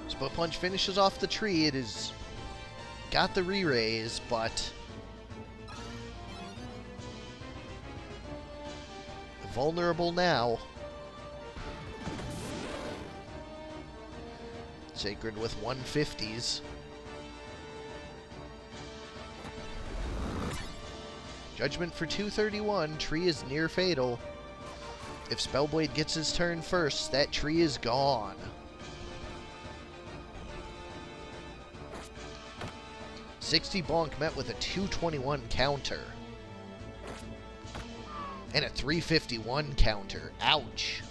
Split punch finishes off the tree. It has got the re-raise, but vulnerable now. Sacred with 150s. Judgment for 231. Tree is near fatal. If Spellblade gets his turn first, that tree is gone. 60 bonk met with a 221 counter. And a 351 counter. Ouch.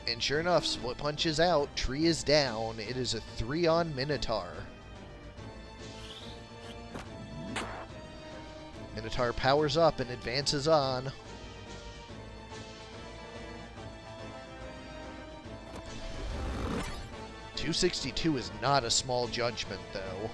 And sure enough, split punch is out. Tree is down. It is a 3 on Minotaur. Minotaur powers up and advances on. $262 is not a small judgment, though.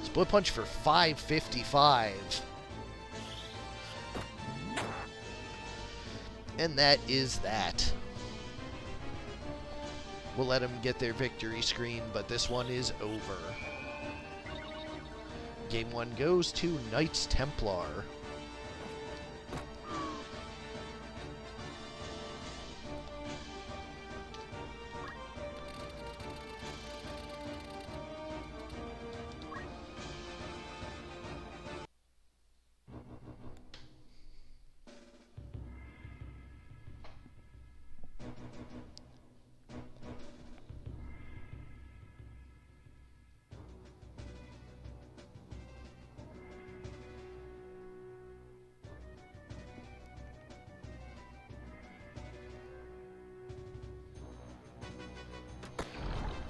Split punch for 555. And that is that. We'll let them get their victory screen, but this one is over. Game 1 goes to Knights Templar.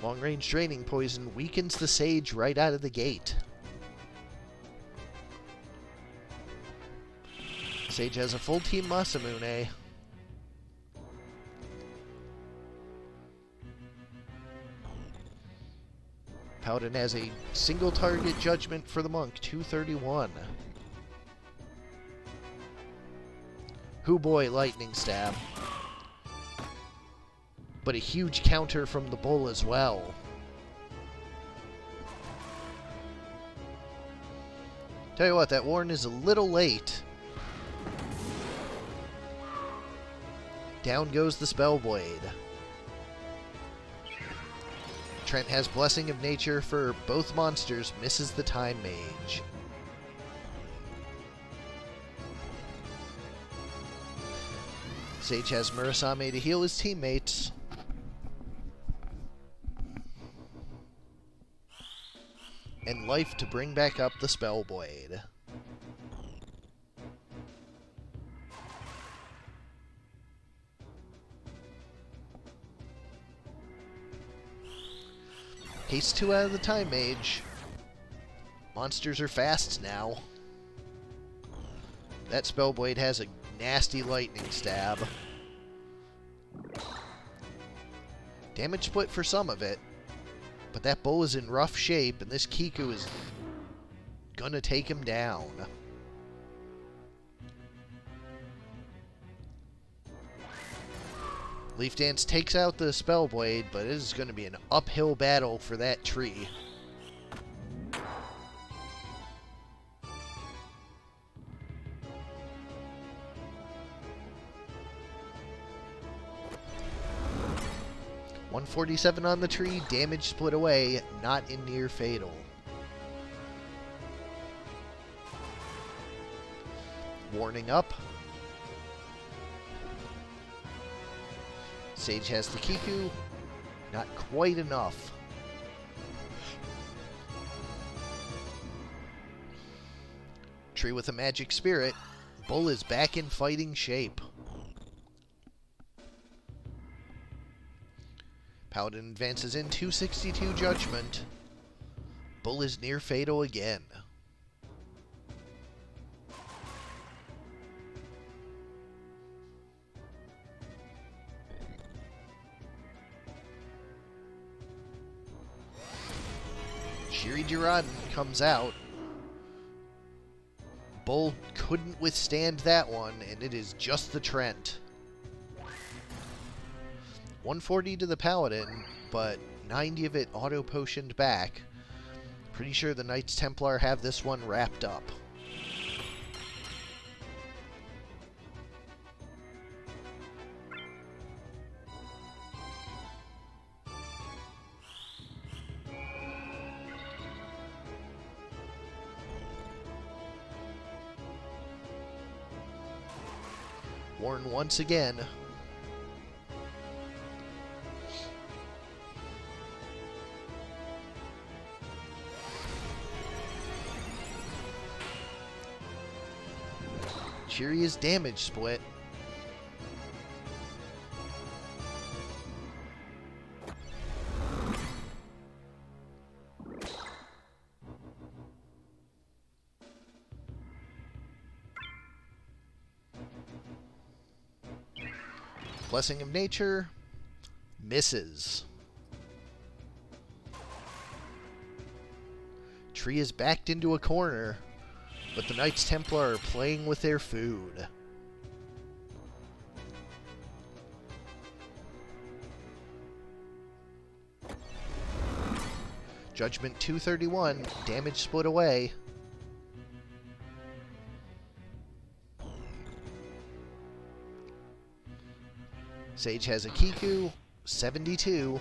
Long-range draining poison weakens the Sage right out of the gate. Sage has a full team Masamune. Paladin has a single target judgment for the monk, 231. Hoo boy, lightning stab. But a huge counter from the bull as well. Tell you what, that Warren is a little late. Down goes the Spellblade. Trent has Blessing of Nature for both monsters, misses the Time Mage. Sage has Murasame to heal his teammates. and life to bring back up the Spellblade. Haste 2 out of the Time Mage. Monsters are fast now. That Spellblade has a nasty lightning stab. Damage split for some of it, but that bull is in rough shape, and this Kiku is gonna take him down. Leaf Dance takes out the Spellblade, but it is going to be an uphill battle for that tree. $147 on the tree, damage split away, not in near fatal. Warning up. Sage has the Kiku. Not quite enough. Tree with a magic spirit. Bull is back in fighting shape. Paladin advances in 262 Judgment. Bull is near fatal again. Ajorably comes out. Bull couldn't withstand that one, and it is just the Trent. 140 to the Paladin, but 90 of it auto-potioned back. Pretty sure the Knights Templar have this one wrapped up. Warn once again. Cheeria's damage split. Blessing of Nature misses. Tree is backed into a corner, but the Knights Templar are playing with their food. Judgment 231, damage split away. Sage has a Kiku, 72.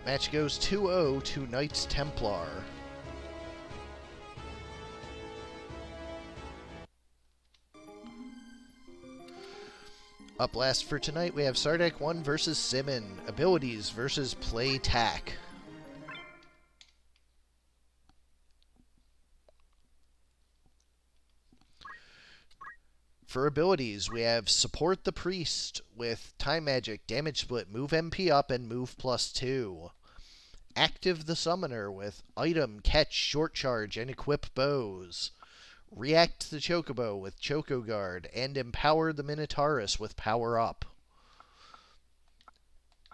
Match goes 2-0 to Knights Templar. Up last for tonight, we have Sardek 1 versus Simmon. Abilities versus Play Tack. For abilities, we have Support the Priest with Time Magic, Damage Split, Move MP up, and Move +2. Active the Summoner with Item, Catch, Short Charge, and Equip Bows. React the Chocobo with Choco Guard, and Empower the Minotaurus with Power Up.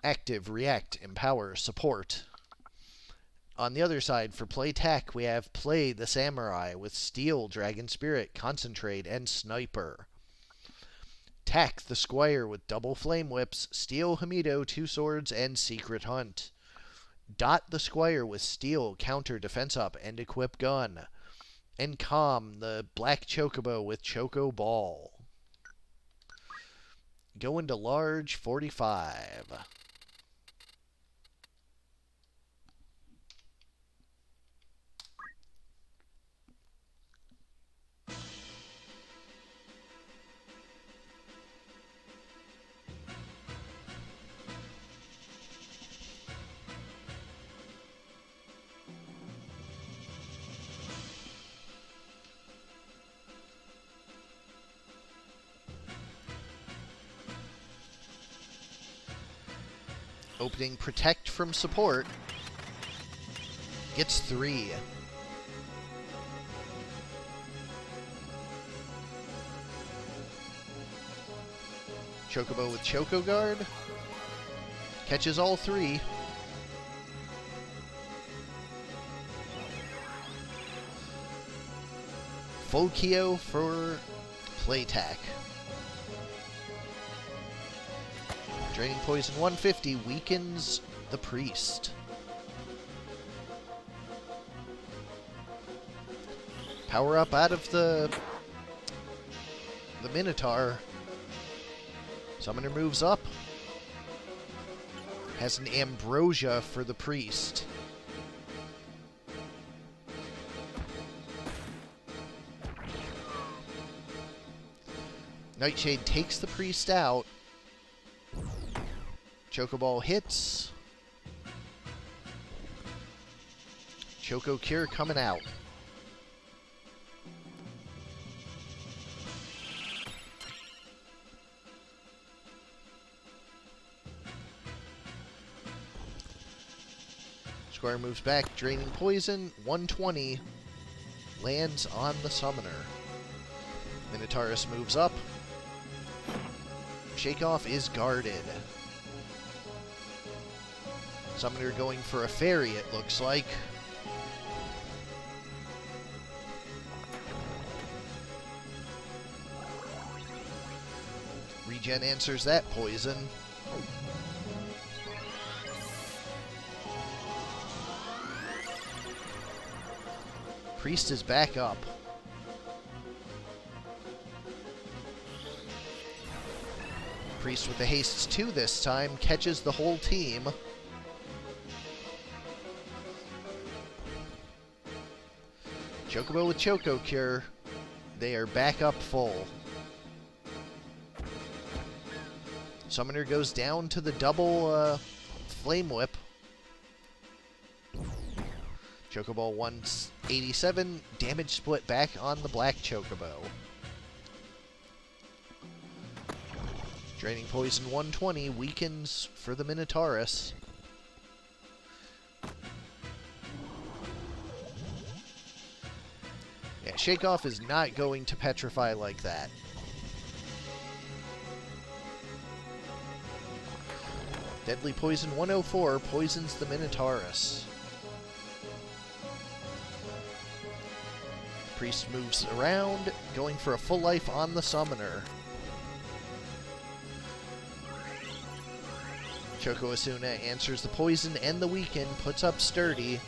Active, React, Empower, Support. On the other side, for Play Tack, we have Play the Samurai with Steel, Dragon Spirit, Concentrate, and Sniper. Tack the Squire with Double Flame Whips, Steel Hamido, 2 Swords, and Secret Hunt. Dot the Squire with Steel, Counter, Defense Up, and Equip Gun. And Calm the Black Chocobo with Choco Ball. Go into large 45. Opening Protect from support. Gets 3. Chocobo with Choco Guard. Catches all 3. Full Kyo for Playtack. Draining Poison 150 weakens the Priest. Power up out of the Minotaur. Summoner moves up. Has an Ambrosia for the Priest. Nightshade takes the Priest out. Chocoball hits. Choco Cure coming out. Squire moves back, draining poison. 120 lands on the Summoner. Minotaurus moves up. Shakeoff is guarded. Summoner going for a fairy, it looks like. Regen answers that poison. Priest is back up. Priest with the hastes 2 this time, catches the whole team. Chocobo with Choco Cure. They are back up full. Summoner goes down to the double Flame Whip. Chocoball 187, damage split back on the black Chocobo. Draining Poison 120, weakens for the Minotaurus. Yeah, Shakeoff is not going to petrify like that. Deadly Poison 104 poisons the Minotaurus. Priest moves around, going for a full life on the Summoner. Choco Asuna answers the poison and the weaken, puts up Sturdy.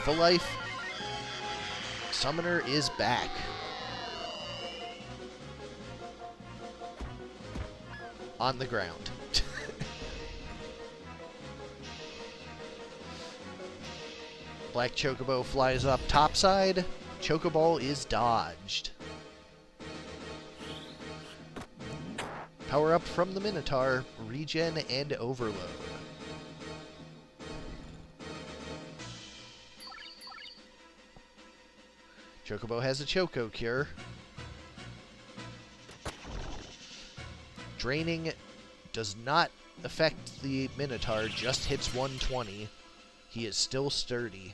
Full life. Summoner is back. On the ground. Black Chocobo flies up topside. Chocoball is dodged. Power up from the Minotaur, regen and overload. Chocobo has a Choco Cure. Draining does not affect the Minotaur, just hits 120. He is still sturdy.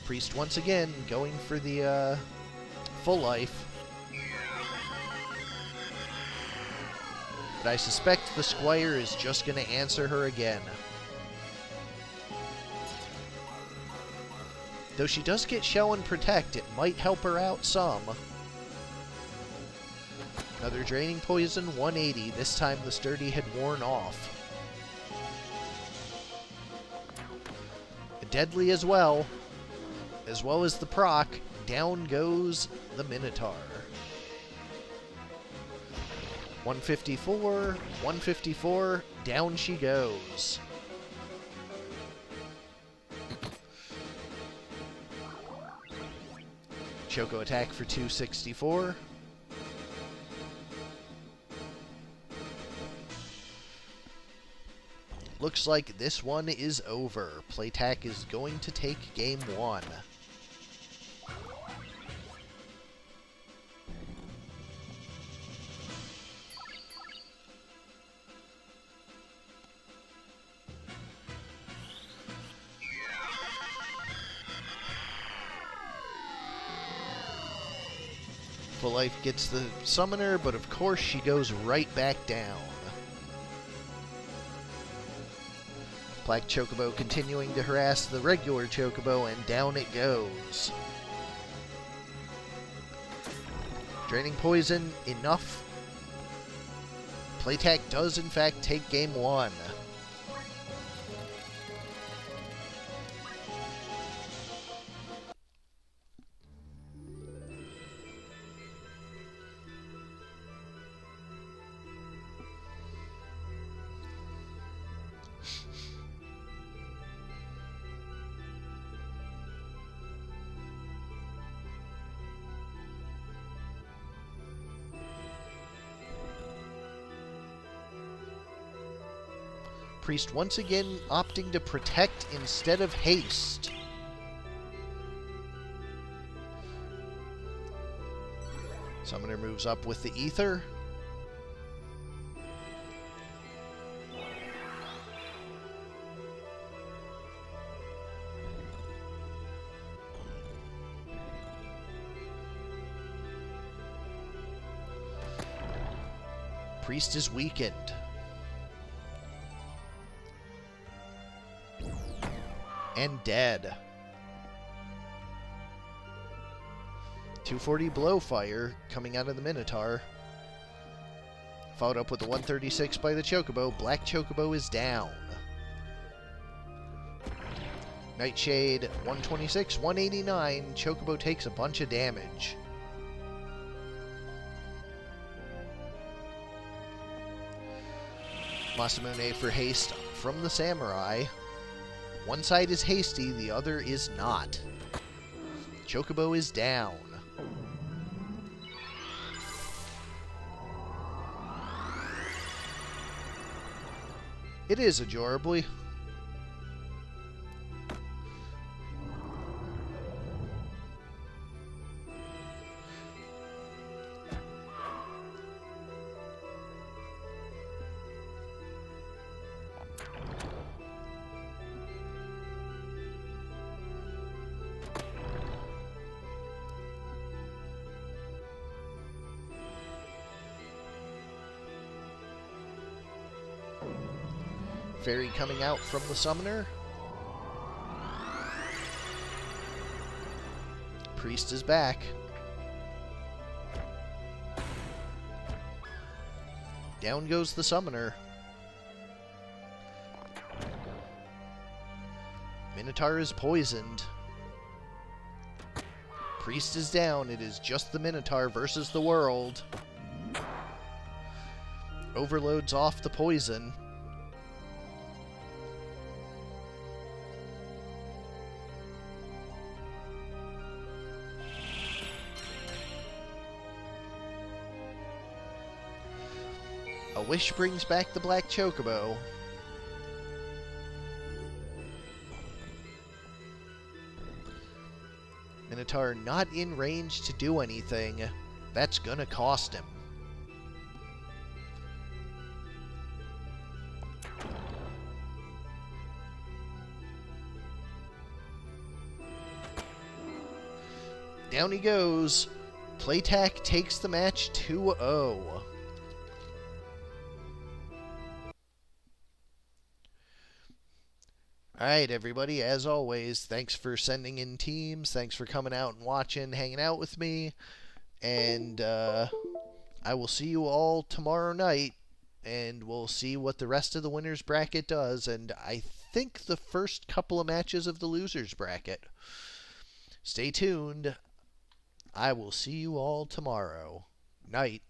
Priest once again going for the full life. But I suspect the Squire is just going to answer her again. Though she does get Shell and Protect, it might help her out some. Another Draining Poison, 180. This time the Sturdy had worn off. A Deadly as well as the proc. Down goes the Minotaur. 154, 154, down she goes. Choco attack for 264. Looks like this one is over. Playtack is going to take game 1. Full Life gets the Summoner, but of course she goes right back down. Black Chocobo continuing to harass the regular Chocobo, and down it goes. Draining Poison, enough. Playtech does in fact take game 1. Priest once again opting to protect instead of haste. Summoner moves up with the Ether. Priest is weakened. And dead. 240 Blowfire coming out of the Minotaur. Followed up with a 136 by the Chocobo. Black Chocobo is down. Nightshade, 126, 189. Chocobo takes a bunch of damage. Masamune for haste from the Samurai. One side is hasty, the other is not. Chocobo is down. It is Ajorably. Fairy coming out from the Summoner. Priest is back. Down goes the Summoner. Minotaur is poisoned. Priest is down. It is just the Minotaur versus the world. Overloads off the poison. A wish brings back the Black Chocobo. Minotaur not in range to do anything. That's gonna cost him. Down he goes. Playtech takes the match 2-0. Alright, everybody, as always, thanks for sending in teams. Thanks for coming out and watching, hanging out with me. And I will see you all tomorrow night, and we'll see what the rest of the winner's bracket does. And I think the first couple of matches of the loser's bracket. Stay tuned. I will see you all tomorrow. Night.